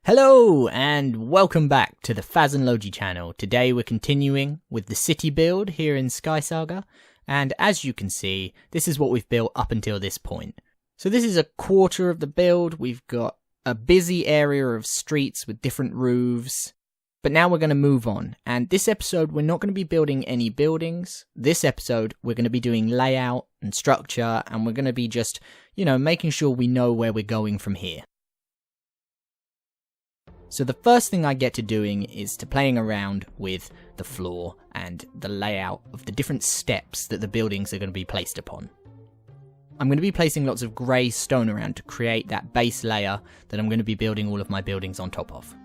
Hello and welcome back to the Faz and Lowgy channel. Today we're continuing with the city build here in Skysaga, and as you can see, this is what we've built up until this point. So this is a quarter of the build. We've got a busy area of streets with different roofs, but now we're going to move on. And this episode we're not going to be building any buildings. This episode we're going to be doing layout and structure, and we're going to be just, making sure we know where we're going from here. So the first thing I get to doing is to playing around with the floor and the layout of the different steps that the buildings are going to be placed upon. I'm going to be placing lots of grey stone around to create that base layer that I'm going to be building all of my buildings on top of.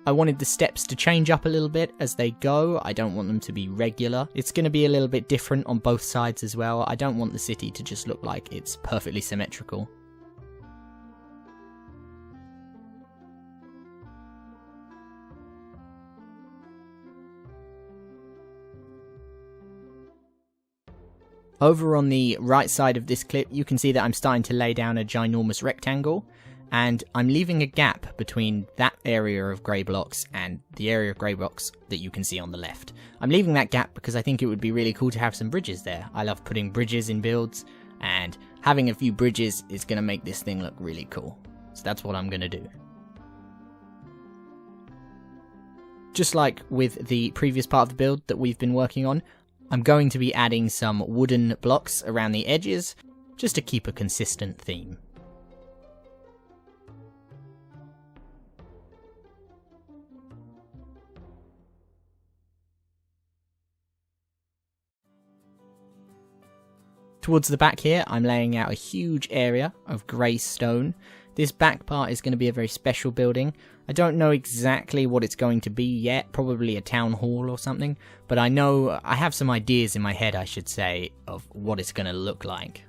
I wanted the steps to change up a little bit as they go. I don't want them to be regular. It's going to be a little bit different on both sides as well. I don't want the city to just look like it's perfectly symmetrical. Over on the right side of this clip, you can see that I'm starting to lay down a ginormous rectangle. And I'm leaving a gap between that area of grey blocks and the area of grey blocks that you can see on the left. I'm leaving that gap because I think it would be really cool to have some bridges there. I love putting bridges in builds, and having a few bridges is going to make this thing look really cool. So that's what I'm going to do. Just like with the previous part of the build that we've been working on, I'm going to be adding some wooden blocks around the edges just to keep a consistent theme. Towards the back here, I'm laying out a huge area of grey stone. This back part is going to be a very special building. I don't know exactly what it's going to be yet, probably a town hall or something, but I know I have some ideas in my head, I should say, of what it's going to look like.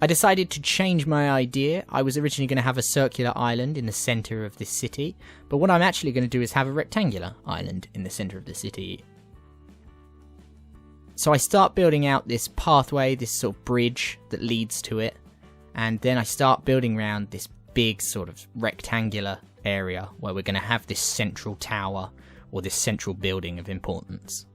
I decided to change my idea. I was originally going to have a circular island in the centre of this city, but what I'm actually going to do is have a rectangular island in the centre of the city. So I start building out this pathway, this sort of bridge that leads to it, and then I start building around this big sort of rectangular area where we're going to have this central tower or this central building of importance.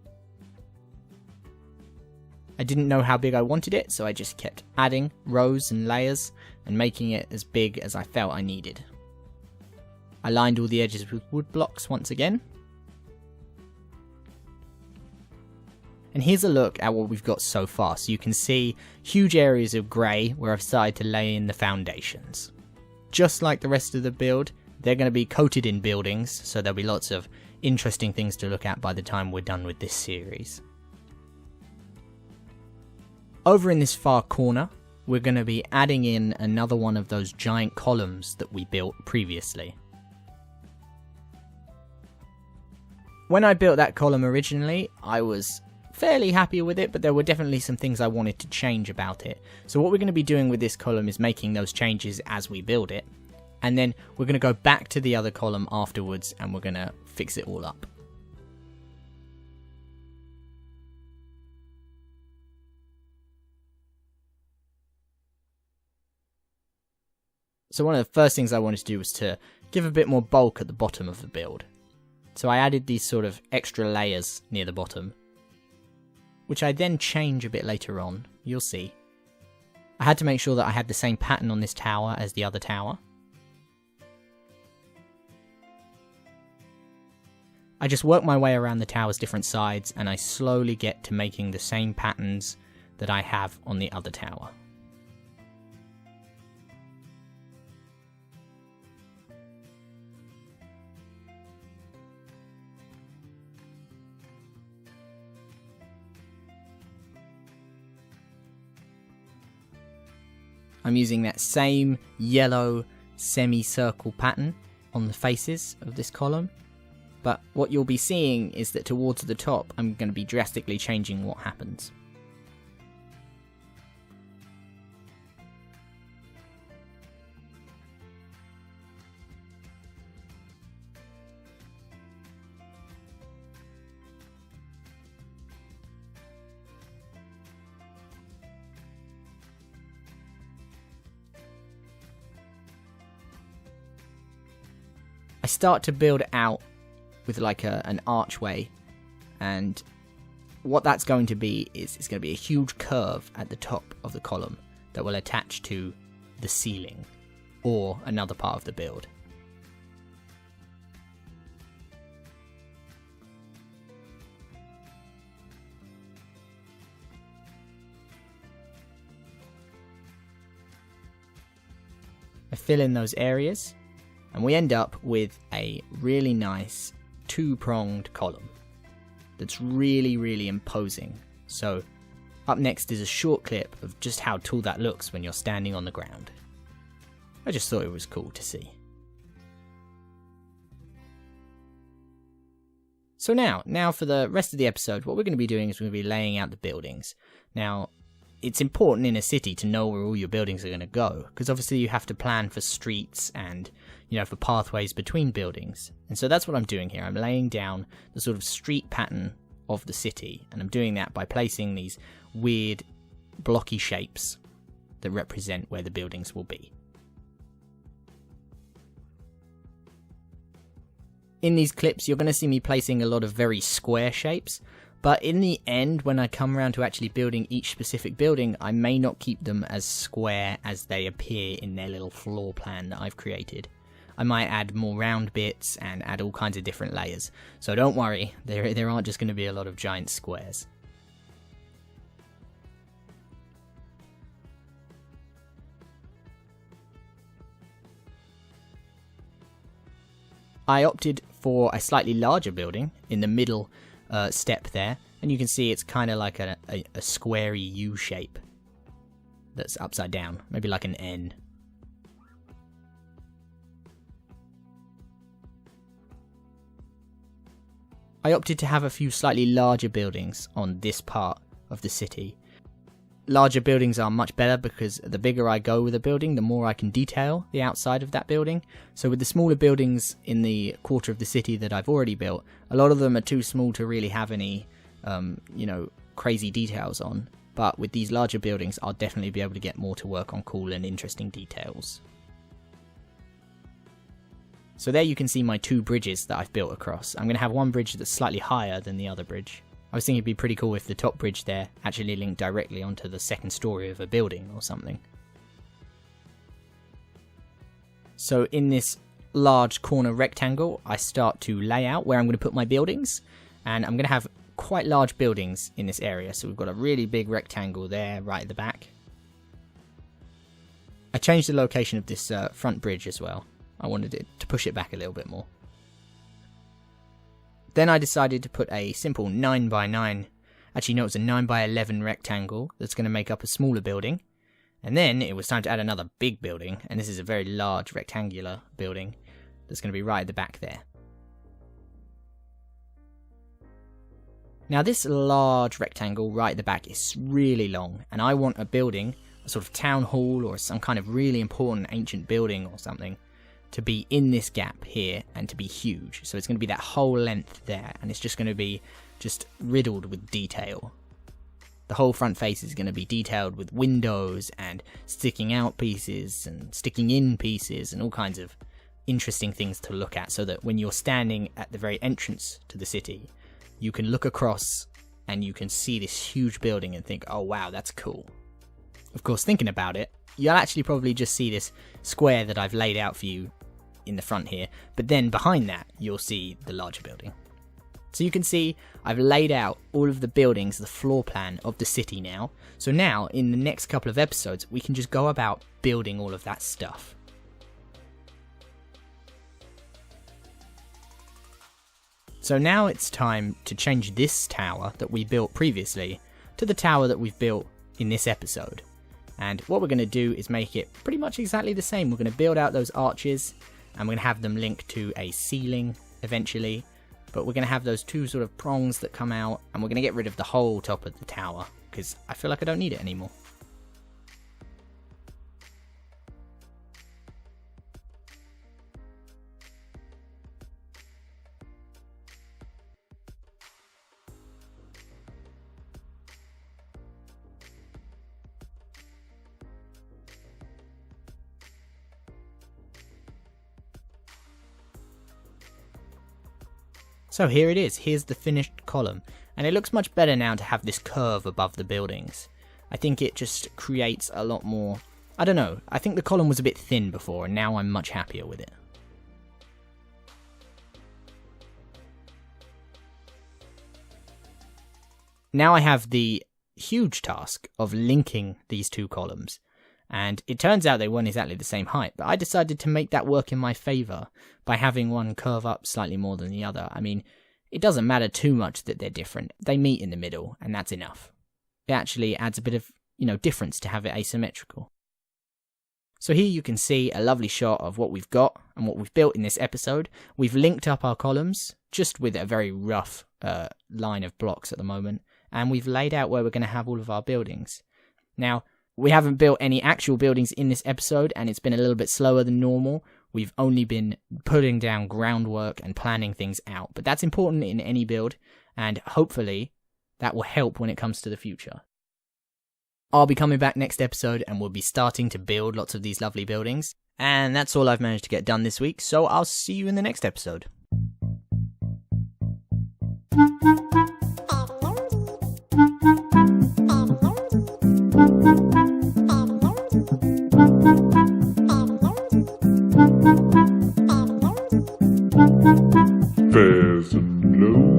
I didn't know how big I wanted it, so I just kept adding rows and layers and making it as big as I felt I needed. I lined all the edges with wood blocks once again. And here's a look at what we've got so far. So you can see huge areas of grey where I've started to lay in the foundations. Just like the rest of the build, they're going to be coated in buildings, so there'll be lots of interesting things to look at by the time we're done with this series. Over in this far corner, we're going to be adding in another one of those giant columns that we built previously. When I built that column originally, I was fairly happy with it, but there were definitely some things I wanted to change about it. So what we're going to be doing with this column is making those changes as we build it, and then we're going to go back to the other column afterwards and we're going to fix it all up. So one of the first things I wanted to do was to give a bit more bulk at the bottom of the build. So I added these sort of extra layers near the bottom, which I then change a bit later on, you'll see. I had to make sure that I had the same pattern on this tower as the other tower. I just work my way around the tower's different sides and I slowly get to making the same patterns that I have on the other tower. I'm using that same yellow semicircle pattern on the faces of this column. But what you'll be seeing is that towards the top, I'm going to be drastically changing what happens. I start to build out with like an archway, and what that's going to be is it's going to be a huge curve at the top of the column that will attach to the ceiling or another part of the build. I fill in those areas, and we end up with a really nice two-pronged column that's really imposing. So up next is a short clip of just how tall that looks when you're standing on the ground. I just thought it was cool to see. So now for the rest of the episode, what we're going to be doing is we're going to be laying out the buildings. Now, it's important in a city to know where all your buildings are going to go, because obviously you have to plan for streets and, you know, for pathways between buildings. And so that's what I'm doing here. I'm laying down the sort of street pattern of the city, and I'm doing that by placing these weird blocky shapes that represent where the buildings will be. In these clips, you're going to see me placing a lot of very square shapes, but in the end, when I come around to actually building each specific building, I may not keep them as square as they appear in their little floor plan that I've created. I might add more round bits and add all kinds of different layers. So don't worry, there aren't just going to be a lot of giant squares. I opted for a slightly larger building in the middle step there, and you can see it's kind of like a squarey U shape that's upside down, maybe like an N. I opted to have a few slightly larger buildings on this part of the city. Larger buildings are much better because the bigger I go with a building, the more I can detail the outside of that building. So with the smaller buildings in the quarter of the city that I've already built, a lot of them are too small to really have any, crazy details on. But with these larger buildings, I'll definitely be able to get more to work on cool and interesting details. So there you can see my two bridges that I've built across. I'm going to have one bridge that's slightly higher than the other bridge. I was thinking it'd be pretty cool if the top bridge there actually linked directly onto the second story of a building or something. So in this large corner rectangle, I start to lay out where I'm going to put my buildings, and I'm going to have quite large buildings in this area. So we've got a really big rectangle there right at the back. I changed the location of this front bridge as well. I wanted it to push it back a little bit more. Then I decided to put a simple 9x9, actually no, it's a 9x11 rectangle that's going to make up a smaller building. And then it was time to add another big building, and this is a very large rectangular building that's going to be right at the back there. Now this large rectangle right at the back is really long, and I want a building, a sort of town hall or some kind of really important ancient building or something, to be in this gap here and to be huge. So it's going to be that whole length there, and it's just going to be just riddled with detail. The whole front face is going to be detailed with windows and sticking out pieces and sticking in pieces and all kinds of interesting things to look at, so that when you're standing at the very entrance to the city, you can look across and you can see this huge building and think, oh wow, that's cool. Of course, thinking about it, you'll actually probably just see this square that I've laid out for you in the front here, but then behind that you'll see the larger building. So you can see I've laid out all of the buildings, the floor plan of the city now. So now in the next couple of episodes we can just go about building all of that stuff. So now it's time to change this tower that we built previously to the tower that we've built in this episode. And what we're going to do is make it pretty much exactly the same. We're going to build out those arches, and we're going to have them linked to a ceiling eventually. But we're going to have those two sort of prongs that come out, and we're going to get rid of the whole top of the tower, because I feel like I don't need it anymore. So here it is, here's the finished column, and it looks much better now to have this curve above the buildings. I think it just creates a lot more, I don't know, I think the column was a bit thin before, and now I'm much happier with it. Now I have the huge task of linking these two columns. And it turns out they weren't exactly the same height, but I decided to make that work in my favour by having one curve up slightly more than the other. I mean, it doesn't matter too much that they're different. They meet in the middle, and that's enough. It actually adds a bit of, difference to have it asymmetrical. So here you can see a lovely shot of what we've got and what we've built in this episode. We've linked up our columns, just with a very rough line of blocks at the moment, and we've laid out where we're going to have all of our buildings. Now, we haven't built any actual buildings in this episode, and it's been a little bit slower than normal. We've only been putting down groundwork and planning things out, but that's important in any build, and hopefully that will help when it comes to the future. I'll be coming back next episode, and we'll be starting to build lots of these lovely buildings, and that's all I've managed to get done this week, so I'll see you in the next episode. Fast and low.